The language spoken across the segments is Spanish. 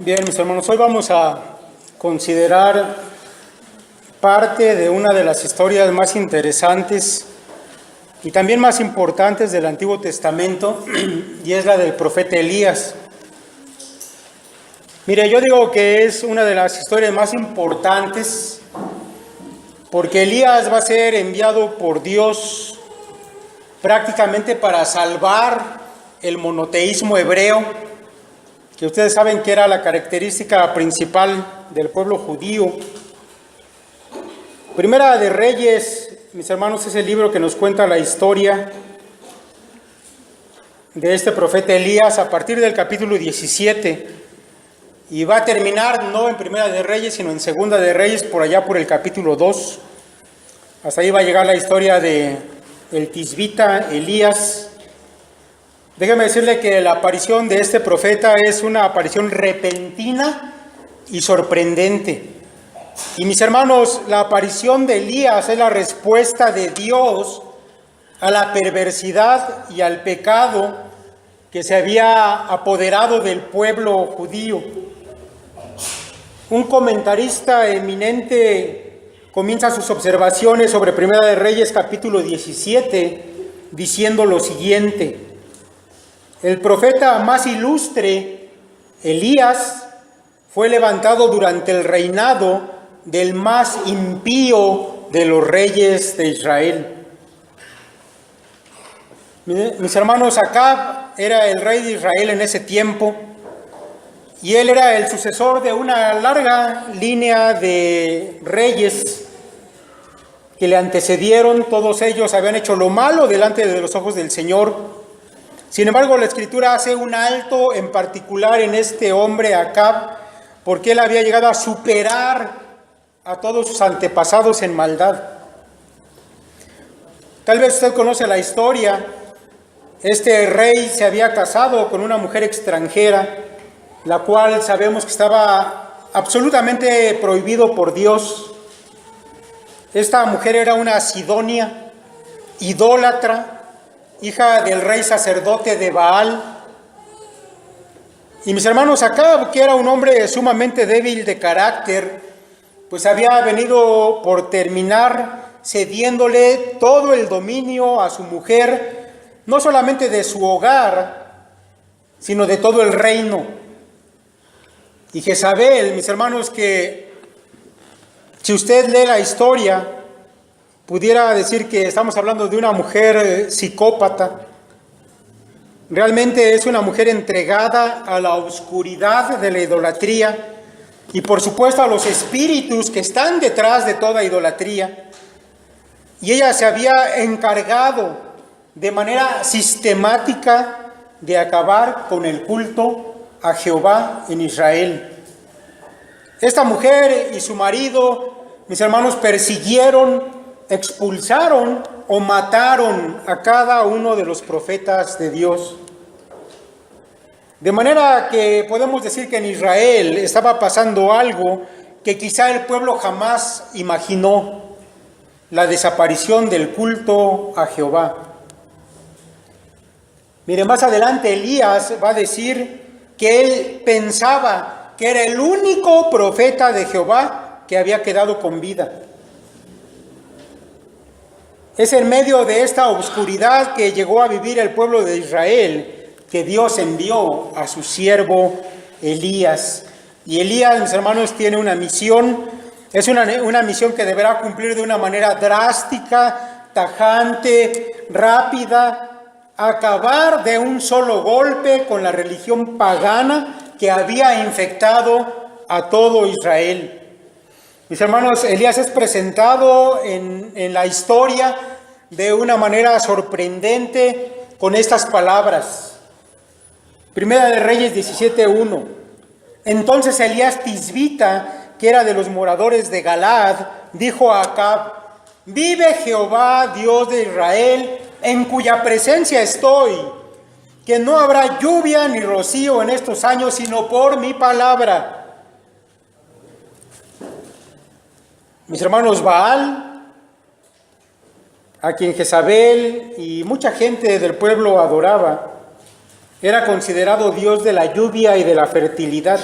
Bien, mis hermanos, hoy vamos a considerar parte de una de las historias más interesantes y también más importantes del Antiguo Testamento, y es la del profeta Elías. Mire, yo digo que es una de las historias más importantes porque Elías va a ser enviado por Dios prácticamente para salvar el monoteísmo hebreo, que ustedes saben que era la característica principal del pueblo judío. Primera de Reyes, mis hermanos, es el libro que nos cuenta la historia de este profeta Elías a partir del capítulo 17, y va a terminar no en Primera de Reyes, sino en Segunda de Reyes, por allá por el capítulo 2. Hasta ahí va a llegar la historia de el tisbita Elías. Déjeme decirle que la aparición de este profeta es una aparición repentina y sorprendente. Y mis hermanos, la aparición de Elías es la respuesta de Dios a la perversidad y al pecado que se había apoderado del pueblo judío. Un comentarista eminente comienza sus observaciones sobre Primera de Reyes capítulo 17 diciendo lo siguiente: el profeta más ilustre, Elías, fue levantado durante el reinado del más impío de los reyes de Israel. Mis hermanos, Acab era el rey de Israel en ese tiempo, y él era el sucesor de una larga línea de reyes que le antecedieron. Todos ellos habían hecho lo malo delante de los ojos del Señor. Sin embargo, la Escritura hace un alto en particular en este hombre Acab, porque él había llegado a superar a todos sus antepasados en maldad. Tal vez usted conoce la historia. Este rey se había casado con una mujer extranjera, la cual sabemos que estaba absolutamente prohibido por Dios. Esta mujer era una sidonia, idólatra, hija del rey sacerdote de Baal. Y mis hermanos, Acab, que era un hombre sumamente débil de carácter, pues había venido por terminar cediéndole todo el dominio a su mujer, no solamente de su hogar, sino de todo el reino. Y Jezabel, mis hermanos, que si usted lee la historia, pudiera decir que estamos hablando de una mujer psicópata. Realmente es una mujer entregada a la oscuridad de la idolatría y por supuesto a los espíritus que están detrás de toda idolatría. Y ella se había encargado de manera sistemática de acabar con el culto a Jehová en Israel. Esta mujer y su marido, mis hermanos, persiguieron, expulsaron o mataron a cada uno de los profetas de Dios. De manera que podemos decir que en Israel estaba pasando algo que quizá el pueblo jamás imaginó: la desaparición del culto a Jehová. Mire, más adelante Elías va a decir que él pensaba que era el único profeta de Jehová que había quedado con vida. Es en medio de esta oscuridad que llegó a vivir el pueblo de Israel que Dios envió a su siervo Elías. Y Elías, mis hermanos, tiene una misión. Es una misión que deberá cumplir de una manera drástica, tajante, rápida, acabar de un solo golpe con la religión pagana que había infectado a todo Israel. Mis hermanos, Elías es presentado en la historia de una manera sorprendente con estas palabras. Primera de Reyes 17:1. Entonces Elías tisbita, que era de los moradores de Galaad, dijo a Acab: vive Jehová, Dios de Israel, en cuya presencia estoy, que no habrá lluvia ni rocío en estos años, sino por mi palabra. Mis hermanos, Baal, a quien Jezabel y mucha gente del pueblo adoraba, era considerado Dios de la lluvia y de la fertilidad.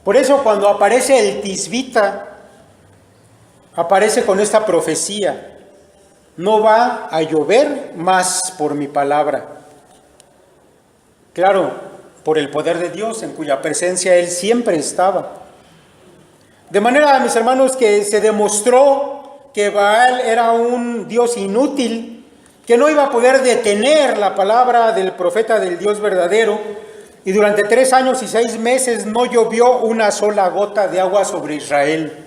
Por eso cuando aparece el tisbita, aparece con esta profecía: no va a llover más por mi palabra. Claro, por el poder de Dios, en cuya presencia él siempre estaba. De manera, mis hermanos, que se demostró que Baal era un dios inútil, que no iba a poder detener la palabra del profeta del Dios verdadero, y durante 3 años y 6 meses no llovió una sola gota de agua sobre Israel.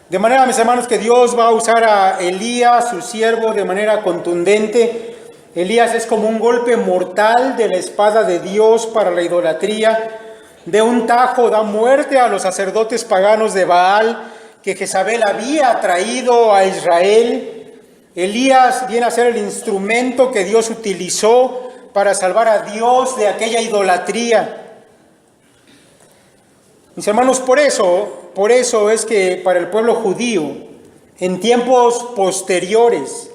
De manera, mis hermanos, que Dios va a usar a Elías, su siervo, de manera contundente. Elías es como un golpe mortal de la espada de Dios para la idolatría. De un tajo da muerte a los sacerdotes paganos de Baal que Jezabel había traído a Israel. Elías viene a ser el instrumento que Dios utilizó para salvar a Dios de aquella idolatría. Mis hermanos, por eso es que para el pueblo judío, en tiempos posteriores,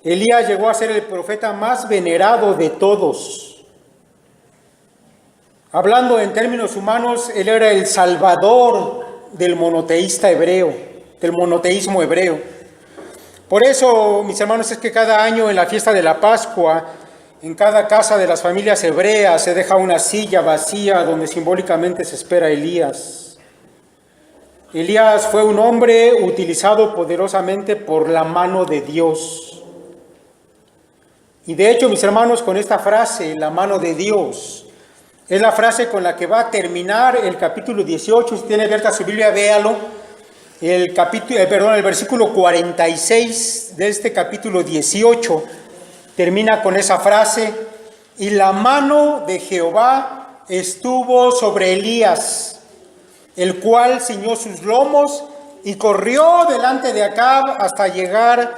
Elías llegó a ser el profeta más venerado de todos. Hablando en términos humanos, él era el salvador del monoteísta hebreo, del monoteísmo hebreo. Por eso, mis hermanos, es que cada año en la fiesta de la Pascua, en cada casa de las familias hebreas se deja una silla vacía donde simbólicamente se espera a Elías. Elías fue un hombre utilizado poderosamente por la mano de Dios. Y de hecho, mis hermanos, con esta frase, la mano de Dios, es la frase con la que va a terminar el capítulo 18. Si tiene abierta su Biblia, véalo. El versículo 46 de este capítulo 18 termina con esa frase: y la mano de Jehová estuvo sobre Elías, el cual ciñó sus lomos y corrió delante de Acab hasta llegar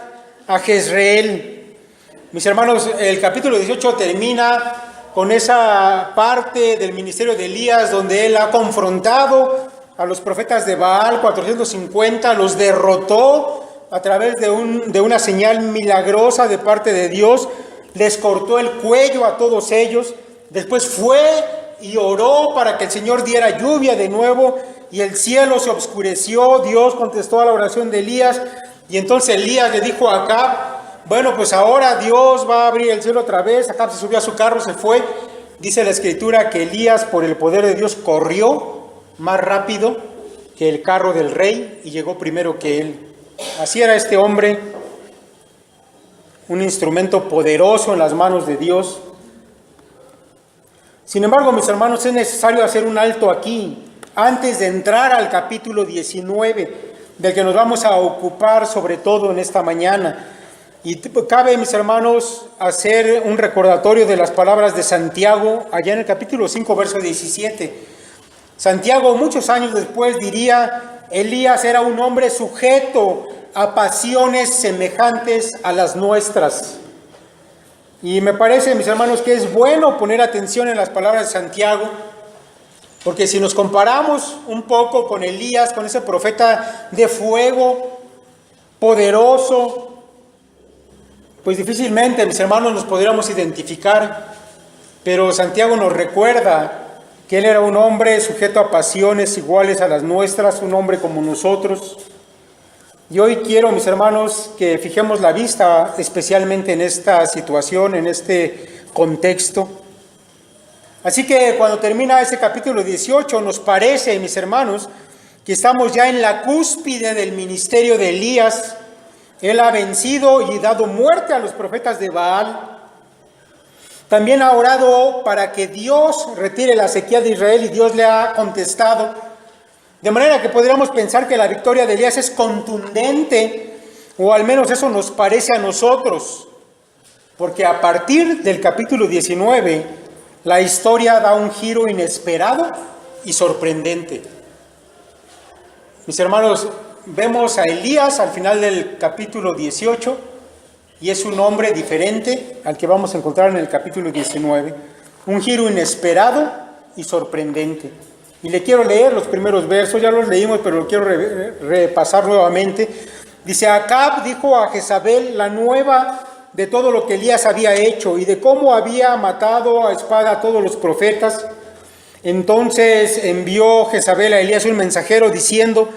a Jezreel. Mis hermanos, el capítulo 18 termina con esa parte del ministerio de Elías donde él ha confrontado a los profetas de Baal, 450, los derrotó a través de una señal milagrosa de parte de Dios, les cortó el cuello a todos ellos. Después fue y oró para que el Señor diera lluvia de nuevo, y el cielo se oscureció. Dios contestó a la oración de Elías, y entonces Elías le dijo a Acab: bueno, pues ahora Dios va a abrir el cielo otra vez. Acab se subió a su carro, se fue. Dice la Escritura que Elías, por el poder de Dios, corrió más rápido que el carro del rey y llegó primero que él. Así era este hombre, un instrumento poderoso en las manos de Dios. Sin embargo, mis hermanos, es necesario hacer un alto aquí, antes de entrar al capítulo 19, del que nos vamos a ocupar sobre todo en esta mañana. Y cabe, mis hermanos, hacer un recordatorio de las palabras de Santiago, allá en el capítulo 5, verso 17. Santiago, muchos años después, diría: Elías era un hombre sujeto a pasiones semejantes a las nuestras. Y me parece, mis hermanos, que es bueno poner atención en las palabras de Santiago, porque si nos comparamos un poco con Elías, con ese profeta de fuego, poderoso, pues difícilmente, mis hermanos, nos podríamos identificar. Pero Santiago nos recuerda que él era un hombre sujeto a pasiones iguales a las nuestras, un hombre como nosotros. Y hoy quiero, mis hermanos, que fijemos la vista especialmente en esta situación, en este contexto. Así que cuando termina ese capítulo 18, nos parece, mis hermanos, que estamos ya en la cúspide del ministerio de Elías. Él ha vencido y dado muerte a los profetas de Baal. También ha orado para que Dios retire la sequía de Israel, y Dios le ha contestado. De manera que podríamos pensar que la victoria de Elías es contundente, o al menos eso nos parece a nosotros, porque a partir del capítulo 19, la historia da un giro inesperado y sorprendente. Mis hermanos, vemos a Elías al final del capítulo 18, y es un hombre diferente al que vamos a encontrar en el capítulo 19. Un giro inesperado y sorprendente. Y le quiero leer los primeros versos, ya los leímos, pero lo quiero repasar nuevamente. Dice: Acab dijo a Jezabel la nueva de todo lo que Elías había hecho y de cómo había matado a espada a todos los profetas. Entonces envió Jezabel a Elías un mensajero diciendo: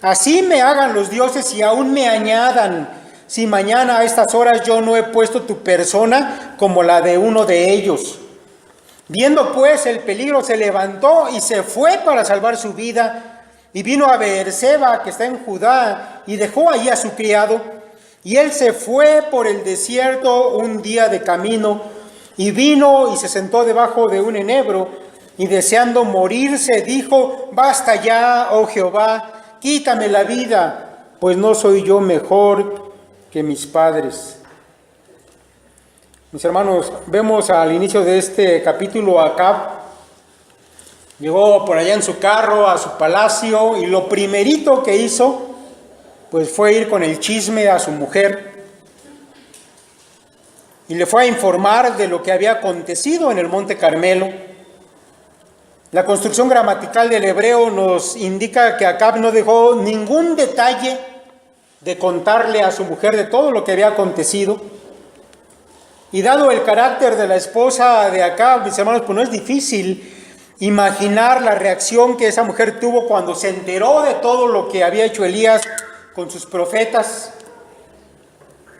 así me hagan los dioses y aún me añadan, si mañana a estas horas yo no he puesto tu persona como la de uno de ellos. Viendo pues el peligro, se levantó y se fue para salvar su vida, y vino a Beerseba, que está en Judá, y dejó allí a su criado. Y él se fue por el desierto un día de camino, y vino y se sentó debajo de un enebro, y deseando morirse, dijo: basta ya, oh Jehová, quítame la vida, pues no soy yo mejor que mis padres. Mis hermanos, vemos al inicio de este capítulo a Acab. Llegó por allá en su carro a su palacio, y lo primerito que hizo pues fue ir con el chisme a su mujer, y le fue a informar de lo que había acontecido en el Monte Carmelo. La construcción gramatical del hebreo nos indica que Acab no dejó ningún detalle de contarle a su mujer de todo lo que había acontecido. Y dado el carácter de la esposa de Acab, mis hermanos, pues no es difícil imaginar la reacción que esa mujer tuvo cuando se enteró de todo lo que había hecho Elías con sus profetas.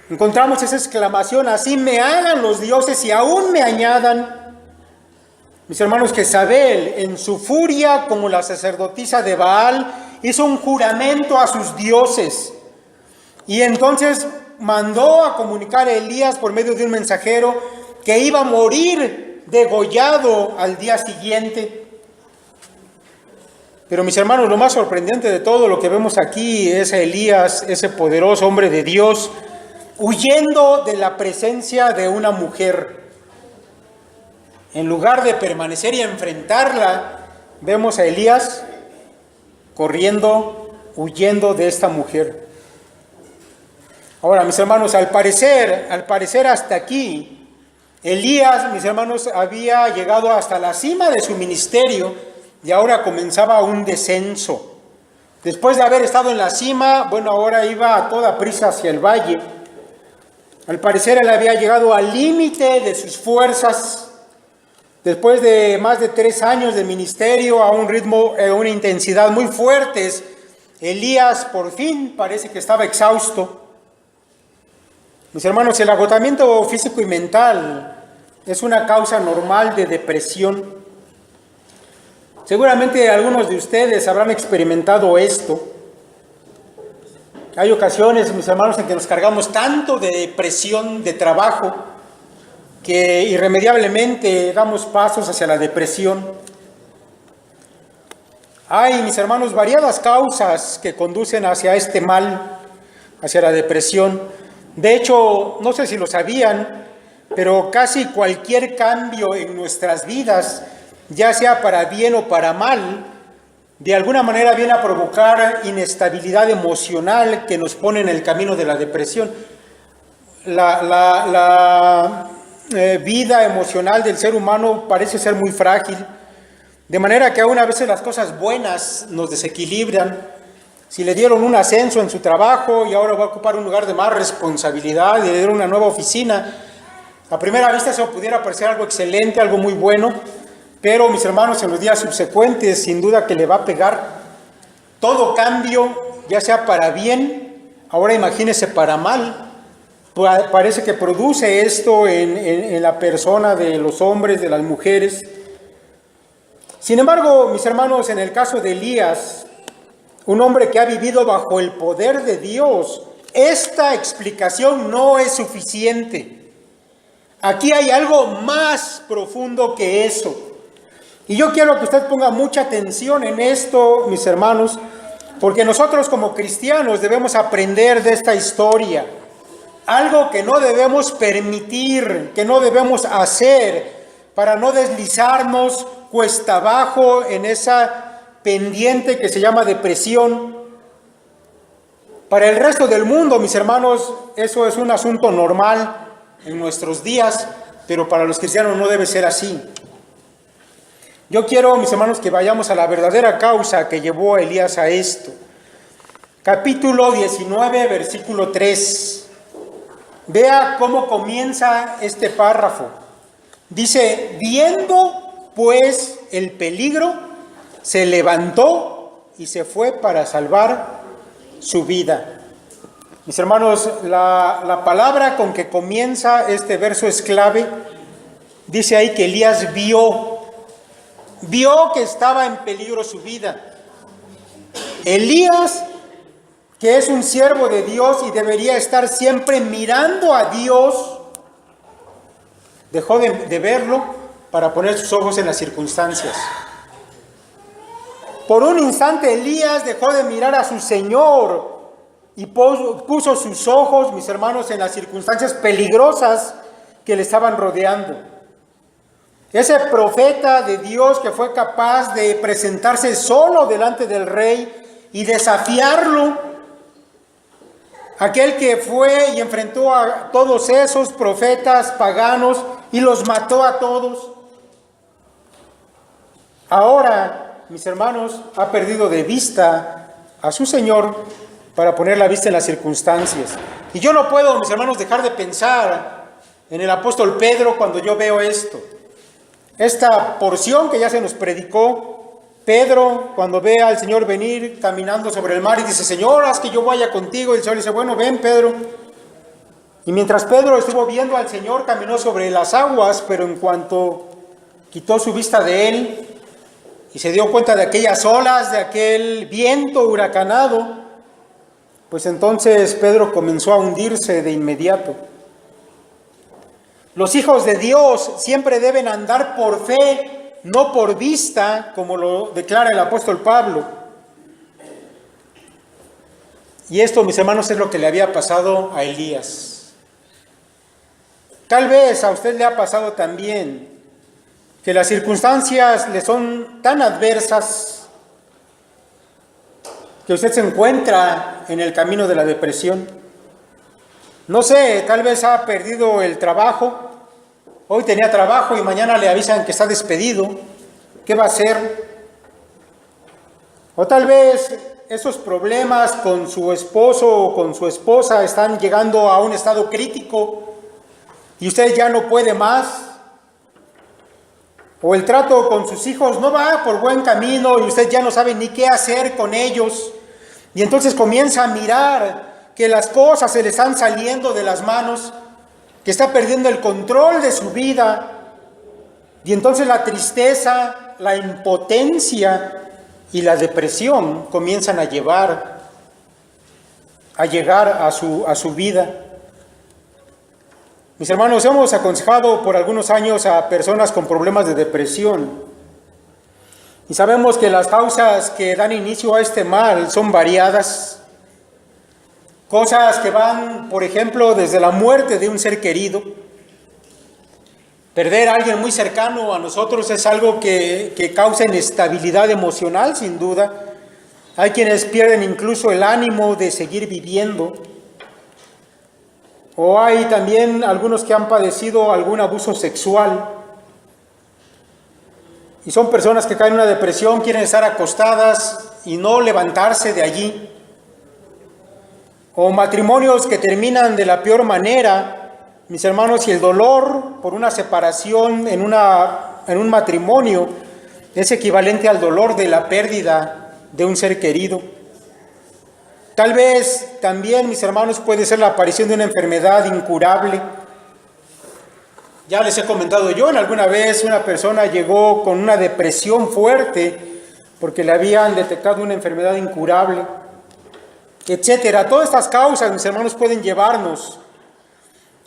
Encontramos esa exclamación: así me hagan los dioses y aún me añadan. Mis hermanos, Jezabel, en su furia como la sacerdotisa de Baal, hizo un juramento a sus dioses. Y entonces mandó a comunicar a Elías por medio de un mensajero que iba a morir degollado al día siguiente. Pero mis hermanos, lo más sorprendente de todo lo que vemos aquí es a Elías, ese poderoso hombre de Dios, huyendo de la presencia de una mujer. En lugar de permanecer y enfrentarla, vemos a Elías corriendo, huyendo de esta mujer. Ahora, mis hermanos, al parecer hasta aquí, Elías, mis hermanos, había llegado hasta la cima de su ministerio y ahora comenzaba un descenso. Después de haber estado en la cima, bueno, ahora iba a toda prisa hacia el valle. Al parecer él había llegado al límite de sus fuerzas. Después de más de 3 años de ministerio a un ritmo, una intensidad muy fuertes, Elías por fin parece que estaba exhausto. Mis hermanos, el agotamiento físico y mental es una causa normal de depresión. Seguramente algunos de ustedes habrán experimentado esto. Hay ocasiones, mis hermanos, en que nos cargamos tanto de depresión, de trabajo, que irremediablemente damos pasos hacia la depresión. Hay, mis hermanos, variadas causas que conducen hacia este mal, hacia la depresión. De hecho, no sé si lo sabían, pero casi cualquier cambio en nuestras vidas, ya sea para bien o para mal, de alguna manera viene a provocar inestabilidad emocional que nos pone en el camino de la depresión. La vida emocional del ser humano parece ser muy frágil, de manera que aún a veces las cosas buenas nos desequilibran. Si le dieron un ascenso en su trabajo y ahora va a ocupar un lugar de más responsabilidad y le dieron una nueva oficina, a primera vista eso pudiera parecer algo excelente, algo muy bueno, pero mis hermanos, en los días subsecuentes sin duda que le va a pegar. Todo cambio, ya sea para bien, ahora imagínese para mal, parece que produce esto en la persona de los hombres, de las mujeres. Sin embargo, mis hermanos, en el caso de Elías, un hombre que ha vivido bajo el poder de Dios, esta explicación no es suficiente. Aquí hay algo más profundo que eso. Y yo quiero que usted ponga mucha atención en esto, mis hermanos, porque nosotros como cristianos debemos aprender de esta historia. Algo que no debemos permitir, que no debemos hacer para no deslizarnos cuesta abajo en esa pendiente que se llama depresión. Para el resto del mundo, mis hermanos, eso es un asunto normal en nuestros días, pero para los cristianos no debe ser así. Yo quiero, mis hermanos, que vayamos a la verdadera causa que llevó a Elías a esto. Capítulo 19, versículo 3. Vea cómo comienza este párrafo. Dice: viendo pues el peligro, se levantó y se fue para salvar su vida. Mis hermanos, la palabra con que comienza este verso es clave. Dice ahí que Elías vio que estaba en peligro su vida. Elías, que es un siervo de Dios y debería estar siempre mirando a Dios, dejó de verlo para poner sus ojos en las circunstancias. Por un instante Elías dejó de mirar a su Señor y puso sus ojos, mis hermanos, en las circunstancias peligrosas que le estaban rodeando. Ese profeta de Dios que fue capaz de presentarse solo delante del rey y desafiarlo, aquel que fue y enfrentó a todos esos profetas paganos y los mató a todos, ahora, mis hermanos, ha perdido de vista a su Señor para poner la vista en las circunstancias. Y yo no puedo, mis hermanos, dejar de pensar en el apóstol Pedro cuando yo veo esto. Esta porción que ya se nos predicó, Pedro cuando ve al Señor venir caminando sobre el mar y dice, Señor, haz que yo vaya contigo. Y el Señor dice, bueno, ven, Pedro. Y mientras Pedro estuvo viendo al Señor, caminó sobre las aguas, pero en cuanto quitó su vista de él y se dio cuenta de aquellas olas, de aquel viento huracanado, pues entonces Pedro comenzó a hundirse de inmediato. Los hijos de Dios siempre deben andar por fe, no por vista, como lo declara el apóstol Pablo. Y esto, mis hermanos, es lo que le había pasado a Elías. Tal vez a usted le ha pasado también que las circunstancias le son tan adversas que usted se encuentra en el camino de la depresión. No sé, tal vez ha perdido el trabajo. Hoy tenía trabajo y mañana le avisan que está despedido. ¿Qué va a hacer? O tal vez esos problemas con su esposo o con su esposa están llegando a un estado crítico y usted ya no puede más. O el trato con sus hijos no va por buen camino y usted ya no sabe ni qué hacer con ellos. Y entonces comienza a mirar que las cosas se le están saliendo de las manos, que está perdiendo el control de su vida. Y entonces la tristeza, la impotencia y la depresión comienzan a llegar a su vida. Mis hermanos, hemos aconsejado por algunos años a personas con problemas de depresión y sabemos que las causas que dan inicio a este mal son variadas. Cosas que van, por ejemplo, desde la muerte de un ser querido. Perder a alguien muy cercano a nosotros es algo que causa inestabilidad emocional, sin duda. Hay quienes pierden incluso el ánimo de seguir viviendo. O hay también algunos que han padecido algún abuso sexual. Y son personas que caen en una depresión, quieren estar acostadas y no levantarse de allí. O matrimonios que terminan de la peor manera, mis hermanos, y el dolor por una separación en un matrimonio es equivalente al dolor de la pérdida de un ser querido. Tal vez también, mis hermanos, puede ser la aparición de una enfermedad incurable. Ya les he comentado yo, en alguna vez una persona llegó con una depresión fuerte porque le habían detectado una enfermedad incurable, etcétera. Todas estas causas, mis hermanos, pueden llevarnos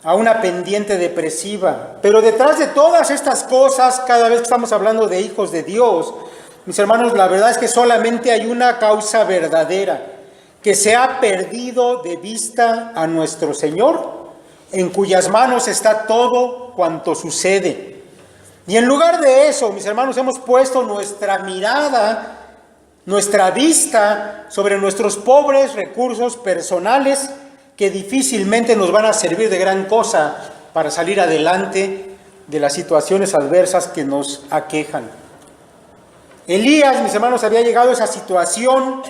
a una pendiente depresiva. Pero detrás de todas estas cosas, cada vez que estamos hablando de hijos de Dios, mis hermanos, la verdad es que solamente hay una causa verdadera, que se ha perdido de vista a nuestro Señor, en cuyas manos está todo cuanto sucede. Y en lugar de eso, mis hermanos, hemos puesto nuestra mirada, nuestra vista sobre nuestros pobres recursos personales que difícilmente nos van a servir de gran cosa para salir adelante de las situaciones adversas que nos aquejan. Elías, mis hermanos, había llegado a esa situación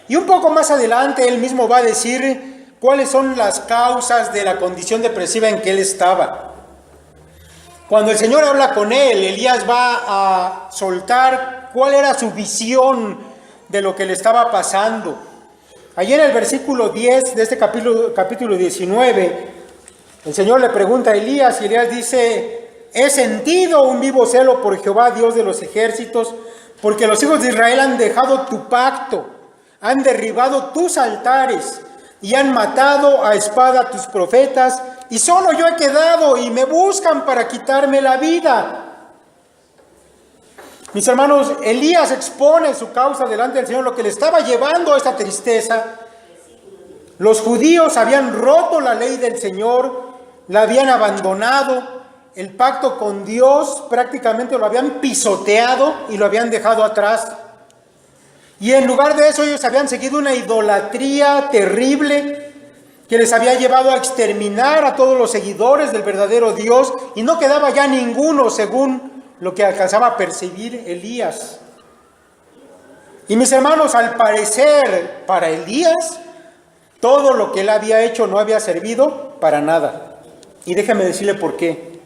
y un poco más adelante él mismo va a decir cuáles son las causas de la condición depresiva en que él estaba. Cuando el Señor habla con él, Elías va a soltar cuál era su visión de lo que le estaba pasando. Allí en el versículo 10 de este capítulo 19, el Señor le pregunta a Elías y Elías dice: he sentido un vivo celo por Jehová, Dios de los ejércitos, porque los hijos de Israel han dejado tu pacto, han derribado tus altares y han matado a espada a tus profetas, y solo yo he quedado y me buscan para quitarme la vida. Mis hermanos, Elías expone su causa delante del Señor, lo que le estaba llevando a esta tristeza. Los judíos habían roto la ley del Señor, la habían abandonado, el pacto con Dios prácticamente lo habían pisoteado y lo habían dejado atrás. Y en lugar de eso ellos habían seguido una idolatría terrible que les había llevado a exterminar a todos los seguidores del verdadero Dios, y no quedaba ya ninguno según lo que alcanzaba a percibir Elías. Y mis hermanos, al parecer para Elías, todo lo que él había hecho no había servido para nada. Y déjeme decirle por qué.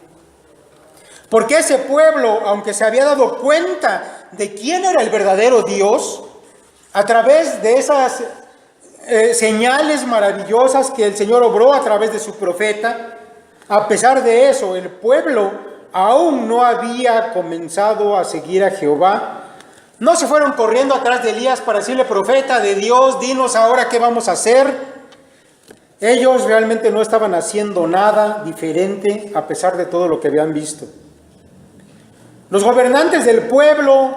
Porque ese pueblo, aunque se había dado cuenta de quién era el verdadero Dios, a través de esas señales maravillosas que el Señor obró a través de su profeta, a pesar de eso, el pueblo aún no había comenzado a seguir a Jehová. No se fueron corriendo atrás de Elías para decirle: profeta de Dios, dinos ahora qué vamos a hacer. Ellos realmente no estaban haciendo nada diferente a pesar de todo lo que habían visto. Los gobernantes del pueblo,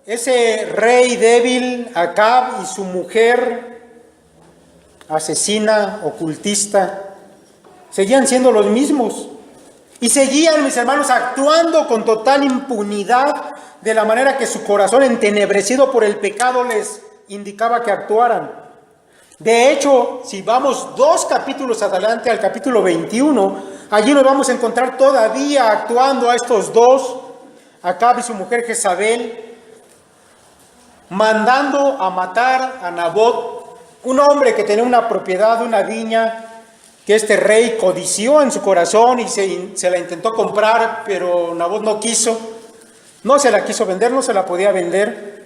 ese rey débil, Acab, y su mujer asesina, ocultista, seguían siendo los mismos. Y seguían, mis hermanos, actuando con total impunidad, de la manera que su corazón, entenebrecido por el pecado, les indicaba que actuaran. De hecho, si vamos 2 capítulos adelante, al capítulo 21, allí nos vamos a encontrar todavía actuando a estos dos, Acab y su mujer Jezabel, mandando a matar a Nabot, un hombre que tenía una propiedad, una viña, que este rey codició en su corazón y se la intentó comprar, pero Nabot no quiso, no se la quiso vender, no se la podía vender.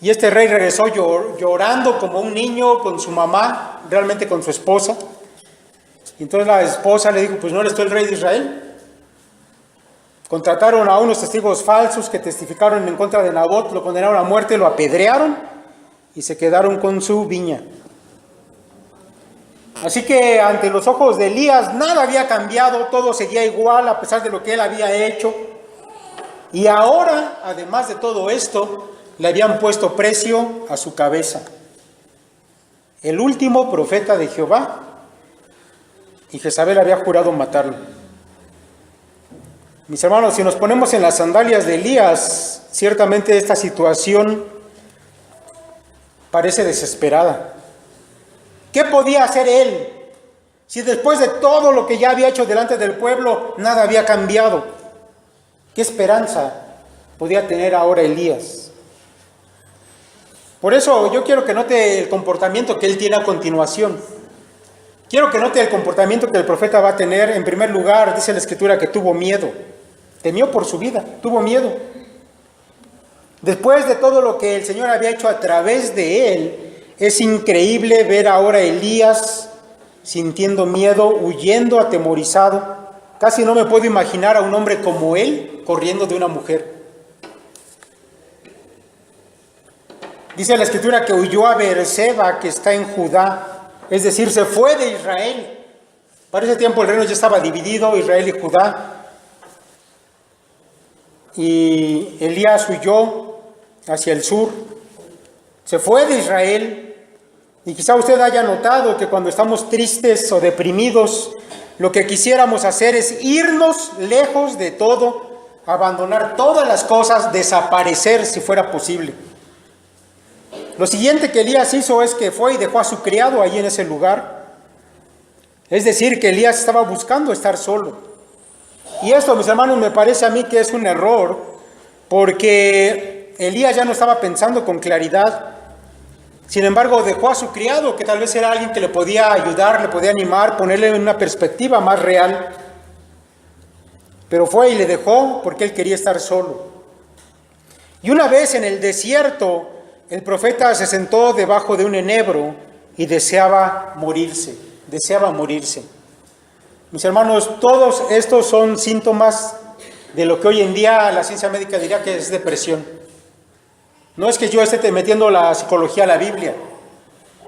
Y este rey regresó llorando como un niño con su mamá, realmente con su esposa. Y entonces la esposa le dijo: pues no eres tú el rey de Israel. Contrataron a unos testigos falsos que testificaron en contra de Nabot, lo condenaron a muerte, lo apedrearon y se quedaron con su viña. Así que ante los ojos de Elías nada había cambiado, todo seguía igual a pesar de lo que él había hecho. Y ahora, además de todo esto, le habían puesto precio a su cabeza. El último profeta de Jehová, y Jezabel había jurado matarlo. Mis hermanos, si nos ponemos en las sandalias de Elías, ciertamente esta situación parece desesperada. ¿Qué podía hacer él si después de todo lo que ya había hecho delante del pueblo nada había cambiado? ¿Qué esperanza podía tener ahora Elías? Por eso yo quiero que note el comportamiento que él tiene a continuación. Quiero que note el comportamiento que el profeta va a tener. En primer lugar, dice la Escritura que tuvo miedo. Temió por su vida, tuvo miedo. Después de todo lo que el Señor había hecho a través de él, es increíble ver ahora a Elías sintiendo miedo, huyendo, atemorizado. Casi no me puedo imaginar a un hombre como él corriendo de una mujer. Dice la Escritura que huyó a Beerseba, que está en Judá, es decir, se fue de Israel. Para ese tiempo el reino ya estaba dividido, Israel y Judá. Y Elías huyó hacia el sur, se fue de Israel. Y quizá usted haya notado que cuando estamos tristes o deprimidos, lo que quisiéramos hacer es irnos lejos de todo, abandonar todas las cosas, desaparecer si fuera posible. Lo siguiente que Elías hizo es que fue y dejó a su criado allí en ese lugar. Es decir, que Elías estaba buscando estar solo. Y esto, mis hermanos, me parece a mí que es un error, porque Elías ya no estaba pensando con claridad. Sin embargo, dejó a su criado, que tal vez era alguien que le podía ayudar, le podía animar, ponerle en una perspectiva más real. pero fue y le dejó porque él quería estar solo. Y una vez en el desierto, el profeta se sentó debajo de un enebro y deseaba morirse. Mis hermanos, todos estos son síntomas de lo que hoy en día la ciencia médica diría que es depresión. No es que yo esté metiendo la psicología a la Biblia,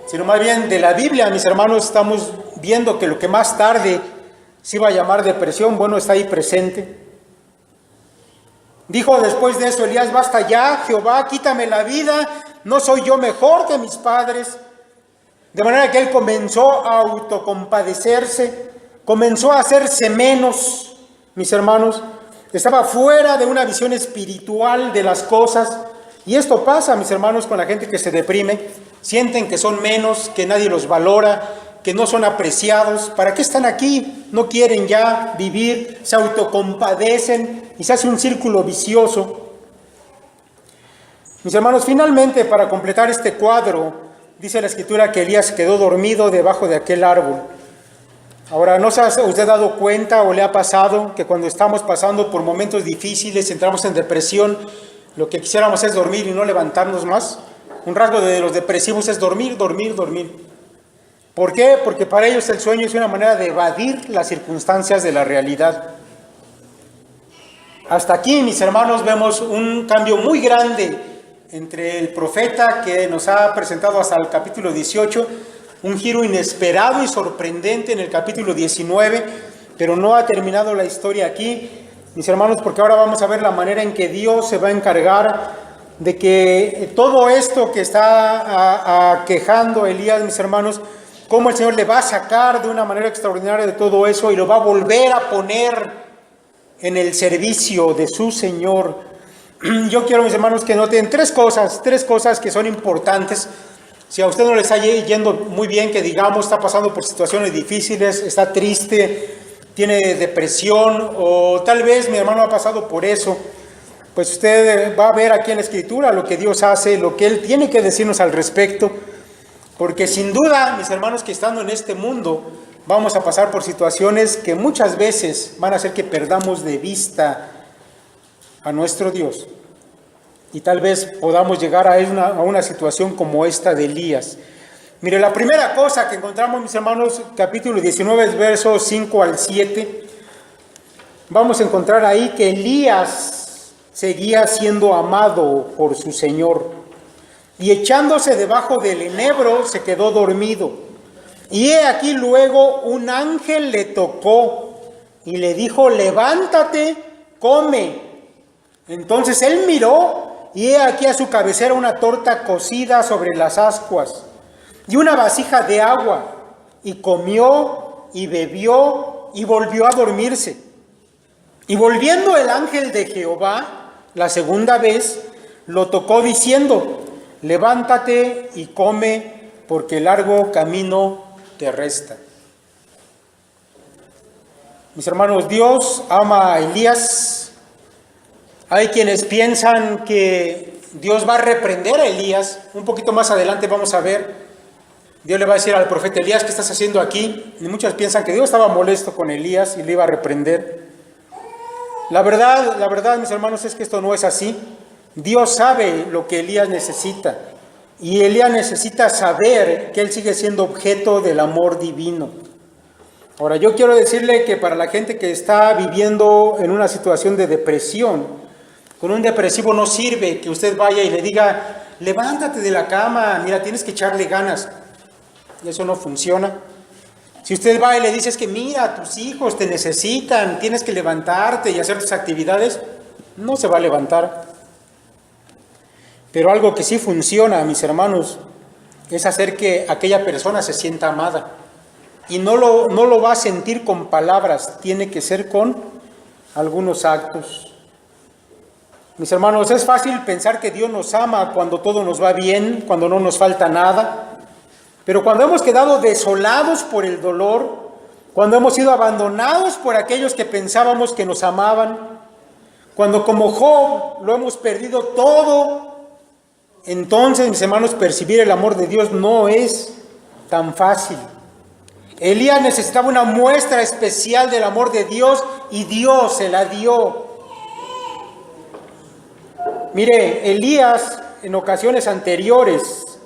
sino más bien de la Biblia, mis hermanos, estamos viendo que lo que más tarde se iba a llamar depresión, bueno, está ahí presente. Dijo después de eso Elías: basta ya, Jehová, quítame la vida, no soy yo mejor que mis padres. De manera que él comenzó a autocompadecerse, comenzó a hacerse menos, mis hermanos. Estaba fuera de una visión espiritual de las cosas. Y esto pasa, mis hermanos, con la gente que se deprime. Sienten que son menos, que nadie los valora, que no son apreciados. ¿Para qué están aquí? No quieren ya vivir, se autocompadecen y se hace un círculo vicioso. Mis hermanos, finalmente, para completar este cuadro, dice la Escritura que Elías quedó dormido debajo de aquel árbol. Ahora, ¿no se ha usted dado cuenta o le ha pasado que cuando estamos pasando por momentos difíciles, entramos en depresión, lo que quisiéramos es dormir y no levantarnos más? Un rasgo de los depresivos es dormir. ¿Por qué? Porque para ellos el sueño es una manera de evadir las circunstancias de la realidad. Hasta aquí, mis hermanos, vemos un cambio muy grande entre el profeta que nos ha presentado hasta el capítulo 18, un giro inesperado y sorprendente en el capítulo 19, pero no ha terminado la historia aquí, mis hermanos, porque ahora vamos a ver la manera en que Dios se va a encargar de que todo esto que está aquejando Elías, mis hermanos, cómo el Señor le va a sacar de una manera extraordinaria de todo eso y lo va a volver a poner en el servicio de su Señor. Yo quiero, mis hermanos, que noten tres cosas que son importantes. Si a usted no le está yendo muy bien, que digamos, está pasando por situaciones difíciles, está triste, tiene depresión, o tal vez mi hermano ha pasado por eso, pues usted va a ver aquí en la Escritura lo que Dios hace, lo que Él tiene que decirnos al respecto, porque sin duda, mis hermanos, que estando en este mundo, vamos a pasar por situaciones que muchas veces van a hacer que perdamos de vista a nuestro Dios. Y tal vez podamos llegar a una situación como esta de Elías. Mire, la primera cosa que encontramos, mis hermanos, capítulo 19, versos 5 al 7, vamos a encontrar ahí que Elías seguía siendo amado por su Señor. Y echándose debajo del enebro, se quedó dormido. Y he aquí luego un ángel le tocó y le dijo: levántate, come. Entonces él miró, y he aquí a su cabecera una torta cocida sobre las ascuas y una vasija de agua, y comió y bebió y volvió a dormirse. Y volviendo el ángel de Jehová la segunda vez, lo tocó diciendo: levántate y come, porque largo camino te resta. Mis hermanos, Dios ama a Elías. Hay quienes piensan que Dios va a reprender a Elías. Un poquito más adelante vamos a ver. Dios le va a decir al profeta Elías: ¿qué estás haciendo aquí? Y muchos piensan que Dios estaba molesto con Elías y le iba a reprender. La verdad, mis hermanos, es que esto no es así. Dios sabe lo que Elías necesita. Y Elías necesita saber que él sigue siendo objeto del amor divino. Ahora, yo quiero decirle que para la gente que está viviendo en una situación de depresión, con un depresivo no sirve que usted vaya y le diga: levántate de la cama, mira, tienes que echarle ganas. Y eso no funciona. Si usted va y le dice: es que mira, tus hijos te necesitan, tienes que levantarte y hacer tus actividades, no se va a levantar. Pero algo que sí funciona, mis hermanos, es hacer que aquella persona se sienta amada. Y no lo va a sentir con palabras, tiene que ser con algunos actos. Mis hermanos, es fácil pensar que Dios nos ama cuando todo nos va bien, cuando no nos falta nada. Pero cuando hemos quedado desolados por el dolor, cuando hemos sido abandonados por aquellos que pensábamos que nos amaban, cuando como Job lo hemos perdido todo, entonces, mis hermanos, percibir el amor de Dios no es tan fácil. Elías necesitaba una muestra especial del amor de Dios y Dios se la dio. Mire, Elías en ocasiones anteriores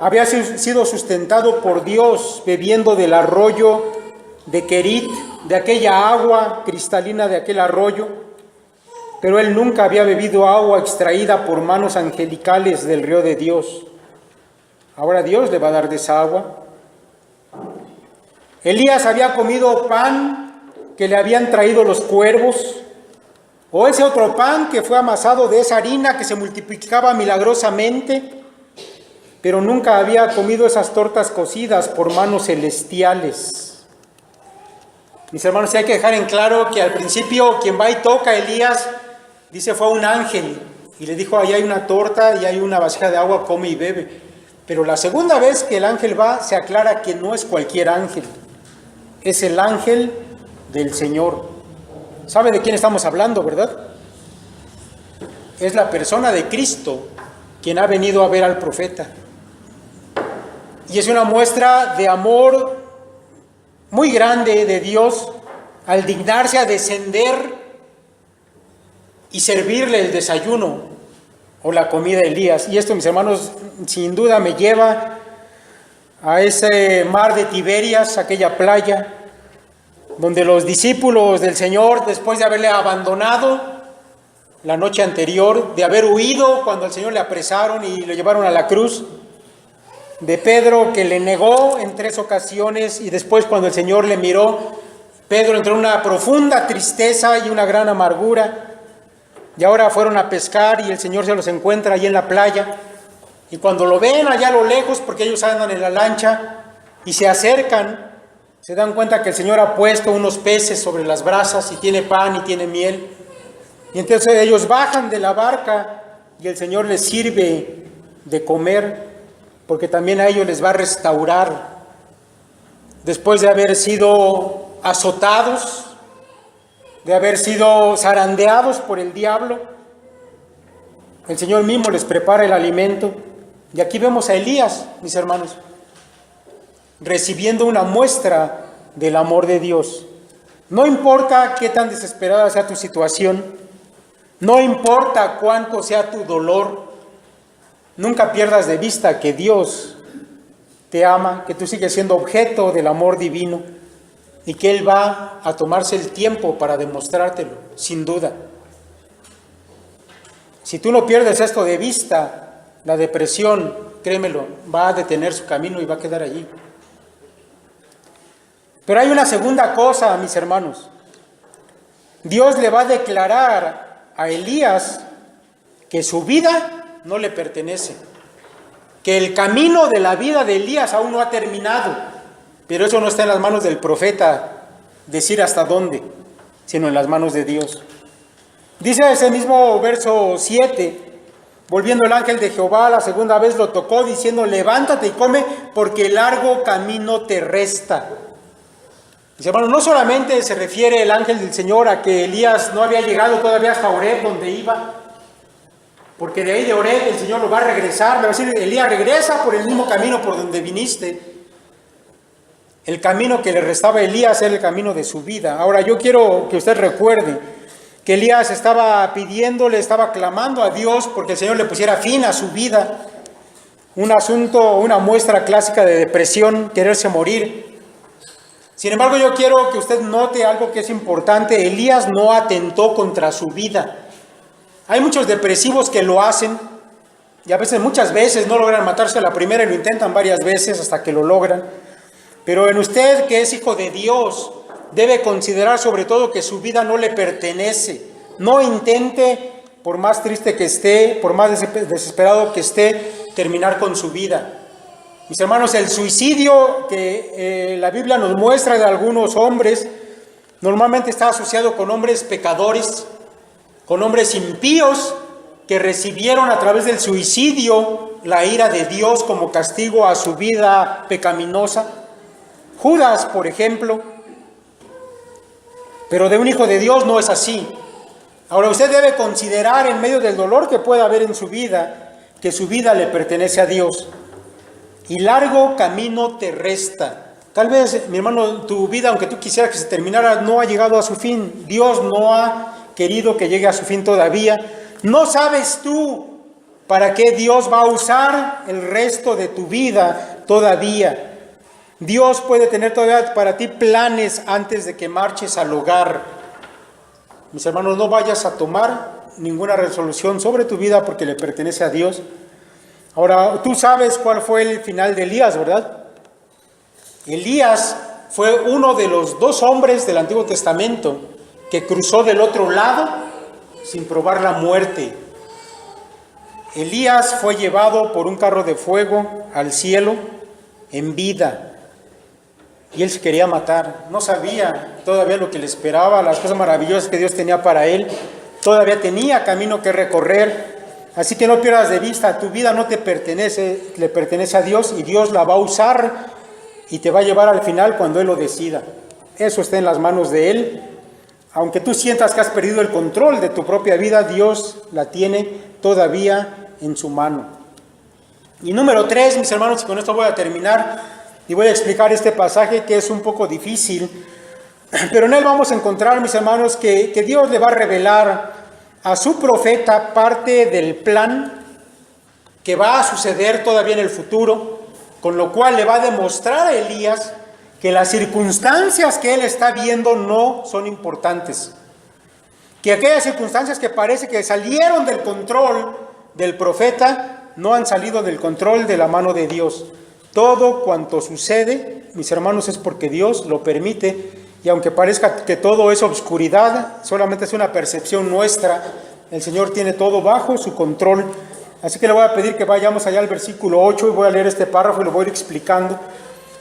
había sido sustentado por Dios bebiendo del arroyo de Querit, de aquella agua cristalina de aquel arroyo, pero él nunca había bebido agua extraída por manos angelicales del río de Dios. Ahora Dios le va a dar de esa agua. Elías había comido pan que le habían traído los cuervos, o ese otro pan que fue amasado de esa harina que se multiplicaba milagrosamente, pero nunca había comido esas tortas cocidas por manos celestiales. Mis hermanos, hay que dejar en claro que al principio quien va y toca a Elías, dice fue un ángel, y le dijo, ahí hay una torta y hay una vasija de agua, come y bebe. Pero la segunda vez que el ángel va, se aclara que no es cualquier ángel, es el ángel del Señor. ¿Sabe de quién estamos hablando, verdad? Es la persona de Cristo quien ha venido a ver al profeta. Y es una muestra de amor muy grande de Dios al dignarse a descender y servirle el desayuno o la comida de Elías. Y esto, mis hermanos, sin duda me lleva a ese mar de Tiberias, aquella playa, donde los discípulos del Señor, después de haberle abandonado la noche anterior, de haber huido cuando al Señor le apresaron y lo llevaron a la cruz, de Pedro que le negó en 3 ocasiones y después cuando el Señor le miró, Pedro entró en una profunda tristeza y una gran amargura, y ahora fueron a pescar y el Señor se los encuentra allí en la playa, y cuando lo ven allá a lo lejos, porque ellos andan en la lancha y se acercan, se dan cuenta que el Señor ha puesto unos peces sobre las brasas y tiene pan y tiene miel, y entonces ellos bajan de la barca y el Señor les sirve de comer, porque también a ellos les va a restaurar después de haber sido azotados, de haber sido zarandeados por el diablo. El Señor mismo les prepara el alimento. Y aquí vemos a Elías, mis hermanos, recibiendo una muestra del amor de Dios. No importa qué tan desesperada sea tu situación, no importa cuánto sea tu dolor, nunca pierdas de vista que Dios te ama, que tú sigues siendo objeto del amor divino y que Él va a tomarse el tiempo para demostrártelo, sin duda. Si tú no pierdes esto de vista, la depresión, créemelo, va a detener su camino y va a quedar allí. Pero hay una segunda cosa, mis hermanos. Dios le va a declarar a Elías que su vida no le pertenece, que el camino de la vida de Elías aún no ha terminado, pero eso no está en las manos del profeta decir hasta dónde, sino en las manos de Dios. Dice ese mismo verso 7, volviendo el ángel de Jehová la segunda vez lo tocó diciendo, levántate y come porque el largo camino te resta. Dice, hermano, no solamente se refiere el ángel del Señor a que Elías no había llegado todavía hasta Oreb donde iba, porque de ahí de Oreb el Señor lo va a regresar, le va a decir, Elías regresa por el mismo camino por donde viniste. El camino que le restaba a Elías era el camino de su vida. Ahora yo quiero que usted recuerde que Elías estaba pidiéndole, estaba clamando a Dios porque el Señor le pusiera fin a su vida. Un asunto, una muestra clásica de depresión, quererse morir. Sin embargo, yo quiero que usted note algo que es importante. Elías no atentó contra su vida. Hay muchos depresivos que lo hacen y a veces, muchas veces no logran matarse a la primera y lo intentan varias veces hasta que lo logran. Pero en usted, que es hijo de Dios, debe considerar sobre todo que su vida no le pertenece. No intente, por más triste que esté, por más desesperado que esté, terminar con su vida. Mis hermanos, el suicidio que la Biblia nos muestra de algunos hombres, normalmente está asociado con hombres pecadores, con hombres impíos que recibieron a través del suicidio la ira de Dios como castigo a su vida pecaminosa. Judas, por ejemplo. Pero de un hijo de Dios no es así. Ahora usted debe considerar en medio del dolor que pueda haber en su vida, que su vida le pertenece a Dios. Y largo camino te resta. Tal vez, mi hermano, tu vida, aunque tú quisieras que se terminara, no ha llegado a su fin. Dios no ha querido que llegue a su fin todavía. No sabes tú para qué Dios va a usar el resto de tu vida todavía. Dios puede tener todavía para ti planes antes de que marches al hogar. Mis hermanos, no vayas a tomar ninguna resolución sobre tu vida porque le pertenece a Dios. Ahora, tú sabes cuál fue el final de Elías, ¿verdad? Elías fue uno de los 2 hombres del Antiguo Testamento que cruzó del otro lado sin probar la muerte. Elías fue llevado por un carro de fuego al cielo en vida. Y él se quería matar, no sabía todavía lo que le esperaba, las cosas maravillosas que Dios tenía para él, todavía tenía camino que recorrer, así que no pierdas de vista, tu vida no te pertenece, le pertenece a Dios y Dios la va a usar y te va a llevar al final cuando Él lo decida. Eso está en las manos de Él. Aunque tú sientas que has perdido el control de tu propia vida, Dios la tiene todavía en su mano. Y número 3, mis hermanos, y con esto voy a terminar, y voy a explicar este pasaje que es un poco difícil, pero en él vamos a encontrar, mis hermanos, que Dios le va a revelar a su profeta parte del plan que va a suceder todavía en el futuro, con lo cual le va a demostrar a Elías que las circunstancias que él está viendo no son importantes, que aquellas circunstancias que parece que salieron del control del profeta no han salido del control de la mano de Dios. Todo cuanto sucede, mis hermanos, es porque Dios lo permite, y aunque parezca que todo es obscuridad, solamente es una percepción nuestra, el Señor tiene todo bajo su control. Así que le voy a pedir que vayamos allá al versículo 8 y voy a leer este párrafo y lo voy a ir explicando.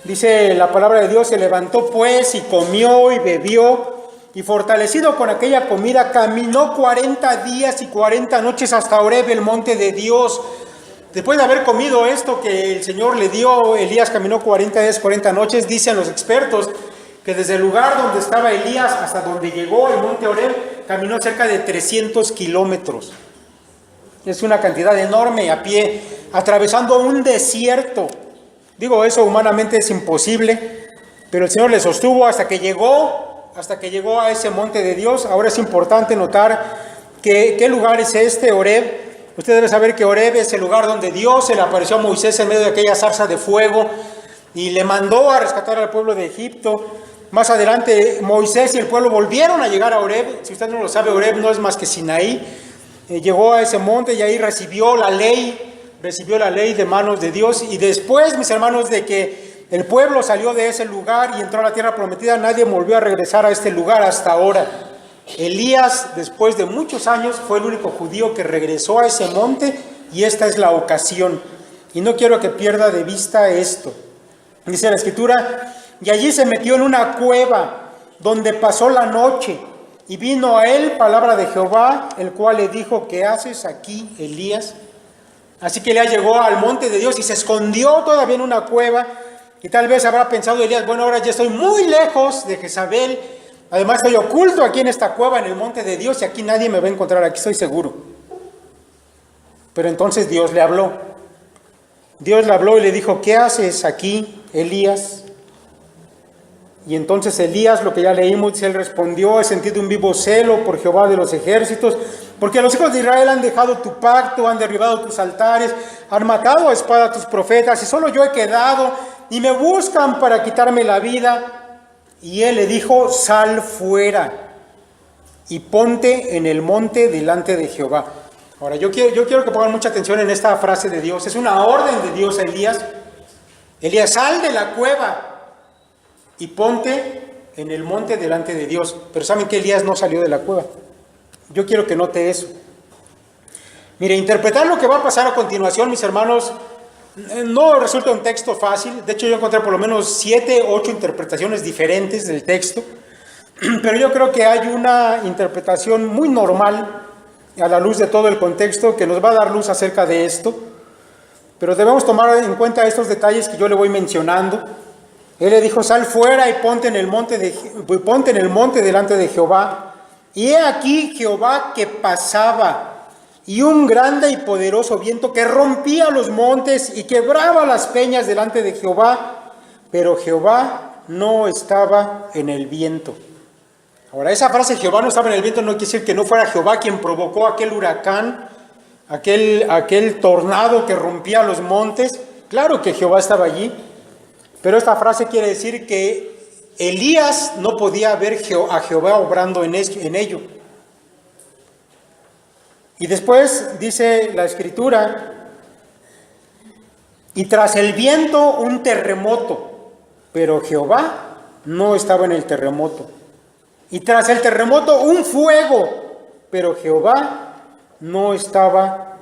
Dice la palabra de Dios: se levantó pues y comió y bebió, y fortalecido con aquella comida caminó 40 días y 40 noches hasta Horeb, el monte de Dios. Después de haber comido esto que el Señor le dio, Elías caminó 40 días, 40 noches. Dicen los expertos que desde el lugar donde estaba Elías hasta donde llegó el monte Horeb, caminó cerca de 300 kilómetros. Es una cantidad enorme a pie, atravesando un desierto. Digo, eso humanamente es imposible, pero el Señor le sostuvo hasta que llegó a ese monte de Dios. Ahora es importante notar qué lugar es este, Horeb. Usted debe saber que Horeb es el lugar donde Dios se le apareció a Moisés en medio de aquella zarza de fuego y le mandó a rescatar al pueblo de Egipto. Más adelante Moisés y el pueblo volvieron a llegar a Horeb. Si usted no lo sabe, Horeb no es más que Sinaí. Llegó a ese monte y ahí recibió la ley de manos de Dios. Y después, mis hermanos, de que el pueblo salió de ese lugar y entró a la tierra prometida, nadie volvió a regresar a este lugar hasta ahora. Elías, después de muchos años, fue el único judío que regresó a ese monte, y esta es la ocasión. Y no quiero que pierda de vista esto. Dice la Escritura: y allí se metió en una cueva, donde pasó la noche, y vino a él palabra de Jehová, el cual le dijo: ¿qué haces aquí, Elías? Así que Elías llegó al monte de Dios y se escondió todavía en una cueva. Y tal vez habrá pensado Elías: bueno, ahora ya estoy muy lejos de Jezabel, además estoy oculto aquí en esta cueva, en el monte de Dios, y aquí nadie me va a encontrar, aquí estoy seguro. Pero entonces Dios le habló. Dios le habló y le dijo: ¿qué haces aquí, Elías? Y entonces Elías, lo que ya leímos, él respondió: he sentido un vivo celo por Jehová de los ejércitos, porque los hijos de Israel han dejado tu pacto, han derribado tus altares, han matado a espada a tus profetas, y solo yo he quedado, y me buscan para quitarme la vida. Y él le dijo: sal fuera y ponte en el monte delante de Jehová. Ahora, yo quiero que pongan mucha atención en esta frase de Dios. Es una orden de Dios a Elías. Elías, sal de la cueva y ponte en el monte delante de Dios. Pero ¿saben que Elías no salió de la cueva? Yo quiero que note eso. Mire, interpretar lo que va a pasar a continuación, mis hermanos, no resulta un texto fácil. De hecho, yo encontré por lo menos 7, 8 interpretaciones diferentes del texto. Pero yo creo que hay una interpretación muy normal a la luz de todo el contexto que nos va a dar luz acerca de esto. Pero debemos tomar en cuenta estos detalles que yo le voy mencionando. Él le dijo: sal fuera y ponte en el monte delante de Jehová. Y he aquí Jehová que pasaba, y un grande y poderoso viento que rompía los montes y quebraba las peñas delante de Jehová, pero Jehová no estaba en el viento. Ahora, esa frase Jehová no estaba en el viento no quiere decir que no fuera Jehová quien provocó aquel huracán, aquel tornado que rompía los montes. Claro que Jehová estaba allí, pero esta frase quiere decir que Elías no podía ver a Jehová obrando en ello. Y después dice la Escritura, y tras el viento un terremoto, pero Jehová no estaba en el terremoto. Y tras el terremoto un fuego, pero Jehová no estaba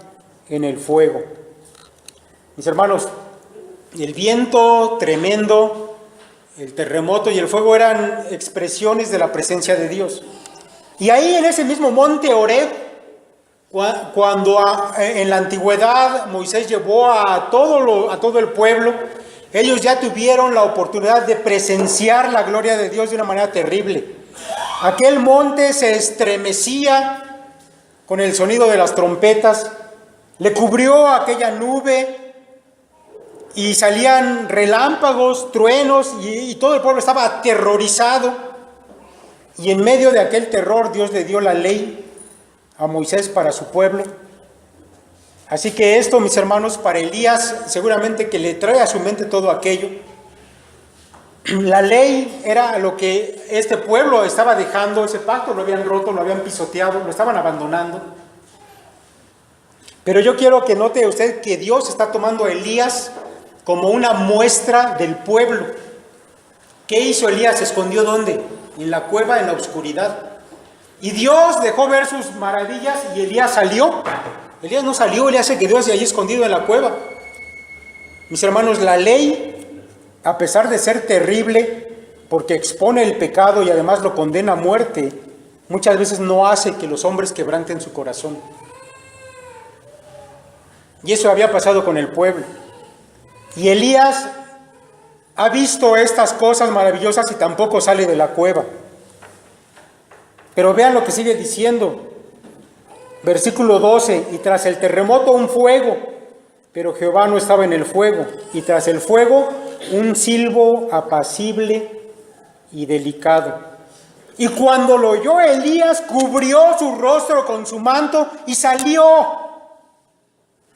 en el fuego. Mis hermanos, el viento tremendo, el terremoto y el fuego eran expresiones de la presencia de Dios. Y ahí en ese mismo monte Horeb, cuando en la antigüedad Moisés llevó a todo el pueblo, ellos ya tuvieron la oportunidad de presenciar la gloria de Dios de una manera terrible. Aquel monte se estremecía con el sonido de las trompetas, le cubrió aquella nube y salían relámpagos, truenos y todo el pueblo estaba aterrorizado. Y en medio de aquel terror Dios le dio la ley a Moisés para su pueblo. Así que esto, mis hermanos, para Elías seguramente que le trae a su mente todo aquello. La ley era lo que este pueblo estaba dejando, ese pacto lo habían roto, lo habían pisoteado, lo estaban abandonando. Pero yo quiero que note usted que Dios está tomando a Elías como una muestra del pueblo. ¿Qué hizo Elías? ¿Se escondió dónde? En la cueva, en la oscuridad. Y Dios dejó ver sus maravillas y Elías salió. Elías no salió, Elías se quedó ahí escondido en la cueva. Mis hermanos, la ley, a pesar de ser terrible, porque expone el pecado y además lo condena a muerte, muchas veces no hace que los hombres quebranten su corazón. Y eso había pasado con el pueblo. Y Elías ha visto estas cosas maravillosas y tampoco sale de la cueva. Pero vean lo que sigue diciendo. Versículo 12, y tras el terremoto un fuego, pero Jehová no estaba en el fuego. Y tras el fuego un silbo apacible y delicado. Y cuando lo oyó Elías, cubrió su rostro con su manto y salió.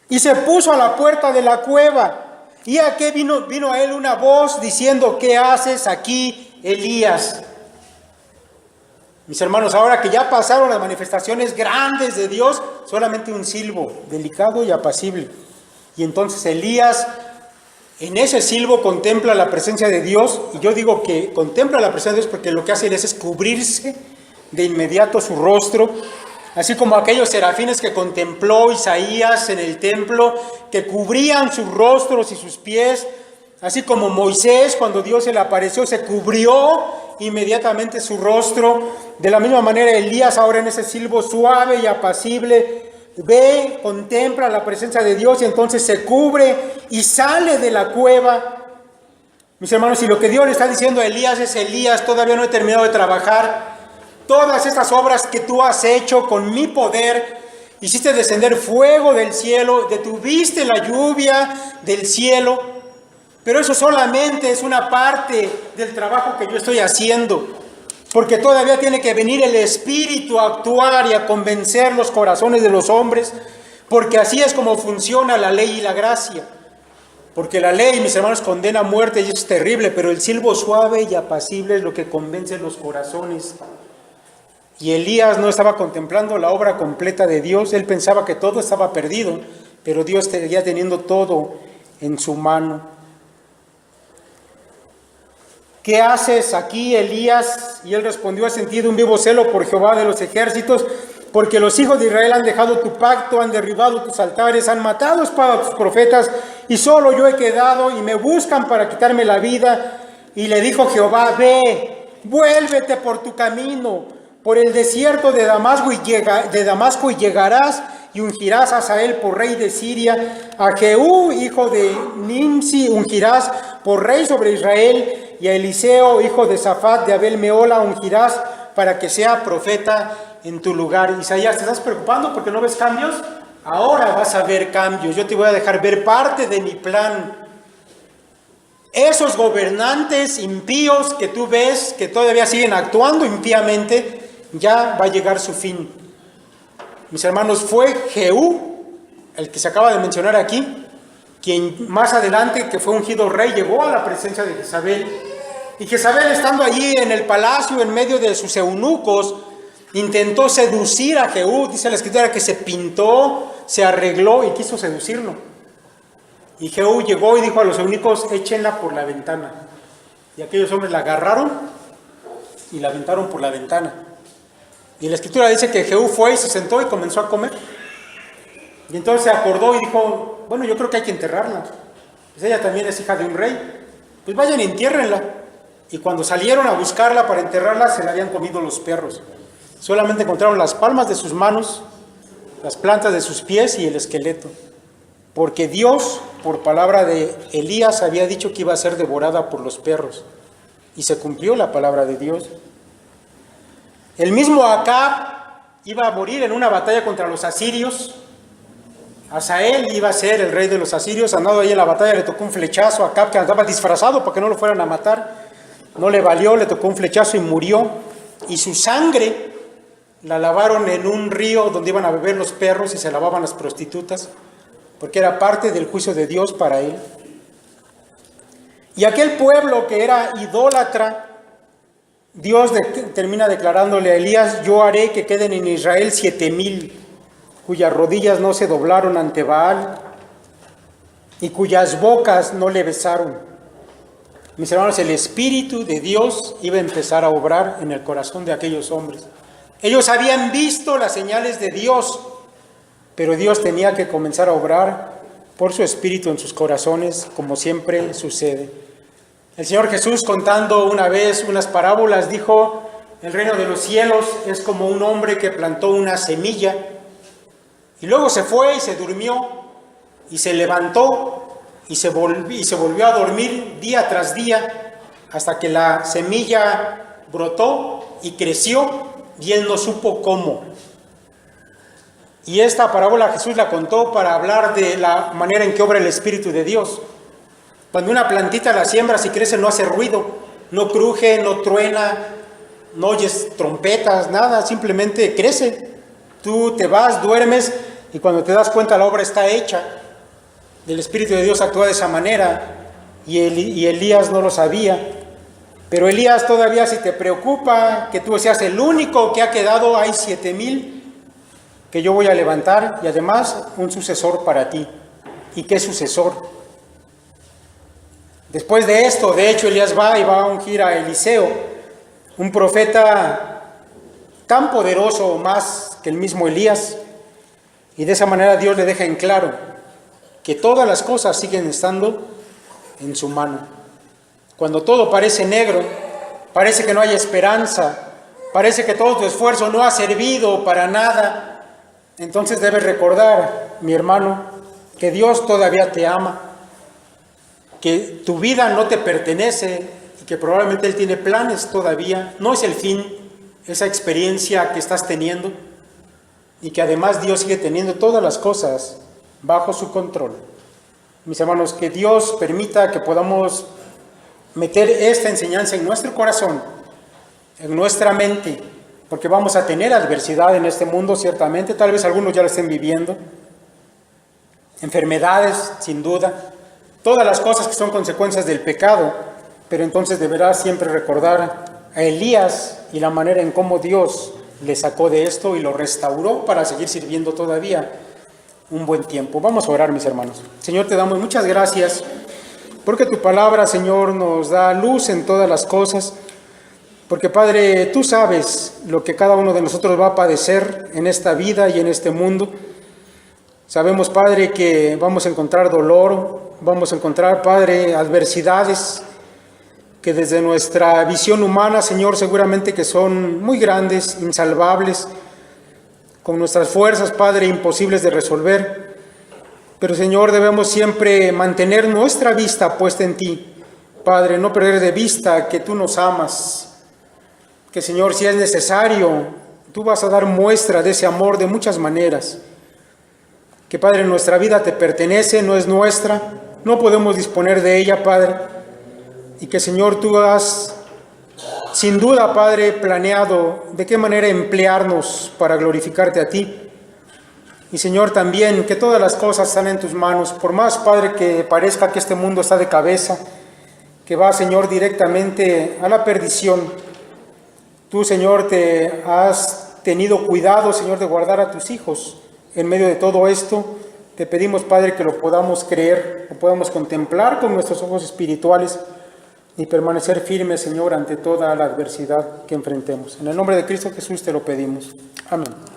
Y se puso a la puerta de la cueva. Y aquí vino a él una voz diciendo, ¿qué haces aquí, Elías? Mis hermanos, ahora que ya pasaron las manifestaciones grandes de Dios, solamente un silbo delicado y apacible. Y entonces Elías, en ese silbo, contempla la presencia de Dios. Y yo digo que contempla la presencia de Dios porque lo que hace Elías es cubrirse de inmediato su rostro. Así como aquellos serafines que contempló Isaías en el templo, que cubrían sus rostros y sus pies. Así como Moisés, cuando Dios se le apareció, se cubrió inmediatamente su rostro. De la misma manera, Elías ahora en ese silbo suave y apacible, ve, contempla la presencia de Dios y entonces se cubre y sale de la cueva. Mis hermanos, y lo que Dios le está diciendo a Elías es, Elías, todavía no he terminado de trabajar. Todas estas obras que tú has hecho con mi poder, hiciste descender fuego del cielo, detuviste la lluvia del cielo. Pero eso solamente es una parte del trabajo que yo estoy haciendo, porque todavía tiene que venir el Espíritu a actuar y a convencer los corazones de los hombres, porque así es como funciona la ley y la gracia. Porque la ley, mis hermanos, condena a muerte y eso es terrible, pero el silbo suave y apacible es lo que convence los corazones. Y Elías no estaba contemplando la obra completa de Dios, él pensaba que todo estaba perdido, pero Dios seguía teniendo todo en su mano. ¿Qué haces aquí, Elías? Y él respondió, he sentido un vivo celo por Jehová de los ejércitos, porque los hijos de Israel han dejado tu pacto, han derribado tus altares, han matado a tus profetas, y solo yo he quedado, y me buscan para quitarme la vida. Y le dijo Jehová, ve, vuélvete por tu camino, por el desierto de Damasco, y llegarás, y ungirás a Hazael por rey de Siria, a Jehú, hijo de Nimsi, ungirás por rey sobre Israel, y a Eliseo, hijo de Safat, de Abel Meola, ungirás para que sea profeta en tu lugar. Isaías, ¿te estás preocupando porque no ves cambios? Ahora vas a ver cambios. Yo te voy a dejar ver parte de mi plan. Esos gobernantes impíos que tú ves que todavía siguen actuando impíamente, ya va a llegar su fin. Mis hermanos, fue Jehú, el que se acaba de mencionar aquí, quien más adelante, que fue ungido rey, llegó a la presencia de Jezabel. Y Jezabel, estando allí en el palacio, en medio de sus eunucos, intentó seducir a Jehú. Dice la escritura que se pintó, se arregló y quiso seducirlo. Y Jehú llegó y dijo a los eunucos: échenla por la ventana. Y aquellos hombres la agarraron y la aventaron por la ventana. Y la escritura dice que Jehú fue y se sentó y comenzó a comer. Y entonces se acordó y dijo: bueno, yo creo que hay que enterrarla. Pues ella también es hija de un rey. Pues vayan y entiérrenla. Y cuando salieron a buscarla para enterrarla, se la habían comido los perros. Solamente encontraron las palmas de sus manos, las plantas de sus pies y el esqueleto. Porque Dios, por palabra de Elías, había dicho que iba a ser devorada por los perros. Y se cumplió la palabra de Dios. El mismo Acab iba a morir en una batalla contra los asirios. Hazael iba a ser el rey de los asirios. Andando ahí en la batalla, le tocó un flechazo a Acab, que andaba disfrazado para que no lo fueran a matar. No le valió, le tocó un flechazo y murió. Y su sangre la lavaron en un río donde iban a beber los perros y se lavaban las prostitutas, porque era parte del juicio de Dios para él. Y aquel pueblo que era idólatra, Dios termina declarándole a Elías: yo haré que queden en Israel 7,000, cuyas rodillas no se doblaron ante Baal y cuyas bocas no le besaron. Mis hermanos, el Espíritu de Dios iba a empezar a obrar en el corazón de aquellos hombres. Ellos habían visto las señales de Dios, pero Dios tenía que comenzar a obrar por su Espíritu en sus corazones, como siempre sucede. El Señor Jesús, contando una vez unas parábolas, dijo: el reino de los cielos es como un hombre que plantó una semilla y luego se fue y se durmió y se levantó y se volvió a dormir día tras día hasta que la semilla brotó y creció y él no supo cómo. Y esta parábola Jesús la contó para hablar de la manera en que obra el Espíritu de Dios. Cuando una plantita la siembras y crece, no hace ruido, no cruje, no truena, no oyes trompetas, nada, simplemente crece. Tú te vas, duermes y cuando te das cuenta la obra está hecha. El Espíritu de Dios actúa de esa manera y Elías no lo sabía. Pero Elías, todavía, si te preocupa que tú seas el único que ha quedado, hay 7,000 que yo voy a levantar y además un sucesor para ti. ¿Y qué sucesor? Después de esto, de hecho, Elías va a ungir a Eliseo, un profeta tan poderoso o más que el mismo Elías, y de esa manera Dios le deja en claro que todas las cosas siguen estando en su mano. Cuando todo parece negro, parece que no hay esperanza, parece que todo tu esfuerzo no ha servido para nada, entonces debes recordar, mi hermano, que Dios todavía te ama, que tu vida no te pertenece y que probablemente Él tiene planes todavía. No es el fin esa experiencia que estás teniendo y que además Dios sigue teniendo todas las cosas bajo su control. Mis hermanos, que Dios permita que podamos meter esta enseñanza en nuestro corazón, en nuestra mente, porque vamos a tener adversidad en este mundo, ciertamente. Tal vez algunos ya lo estén viviendo. Enfermedades, sin duda. Todas las cosas que son consecuencias del pecado. Pero entonces deberás siempre recordar a Elías y la manera en cómo Dios le sacó de esto y lo restauró para seguir sirviendo todavía un buen tiempo. Vamos a orar, mis hermanos. Señor, te damos muchas gracias porque tu palabra, Señor, nos da luz en todas las cosas. Porque, Padre, tú sabes lo que cada uno de nosotros va a padecer en esta vida y en este mundo. Sabemos, Padre, que vamos a encontrar dolor, vamos a encontrar, Padre, adversidades que desde nuestra visión humana, Señor, seguramente que son muy grandes, insalvables, con nuestras fuerzas, Padre, imposibles de resolver. Pero, Señor, debemos siempre mantener nuestra vista puesta en ti, Padre, no perder de vista que tú nos amas. Que, Señor, si es necesario, tú vas a dar muestra de ese amor de muchas maneras. Que, Padre, nuestra vida te pertenece, no es nuestra, no podemos disponer de ella, Padre, y que, Señor, tú has, sin duda, Padre, planeado de qué manera emplearnos para glorificarte a ti. Y, Señor, también que todas las cosas están en tus manos, por más, Padre, que parezca que este mundo está de cabeza, que va, Señor, directamente a la perdición. Tú, Señor, te has tenido cuidado, Señor, de guardar a tus hijos en medio de todo esto. Te pedimos, Padre, que lo podamos creer, lo podamos contemplar con nuestros ojos espirituales y permanecer firmes, Señor, ante toda la adversidad que enfrentemos. En el nombre de Cristo Jesús te lo pedimos. Amén.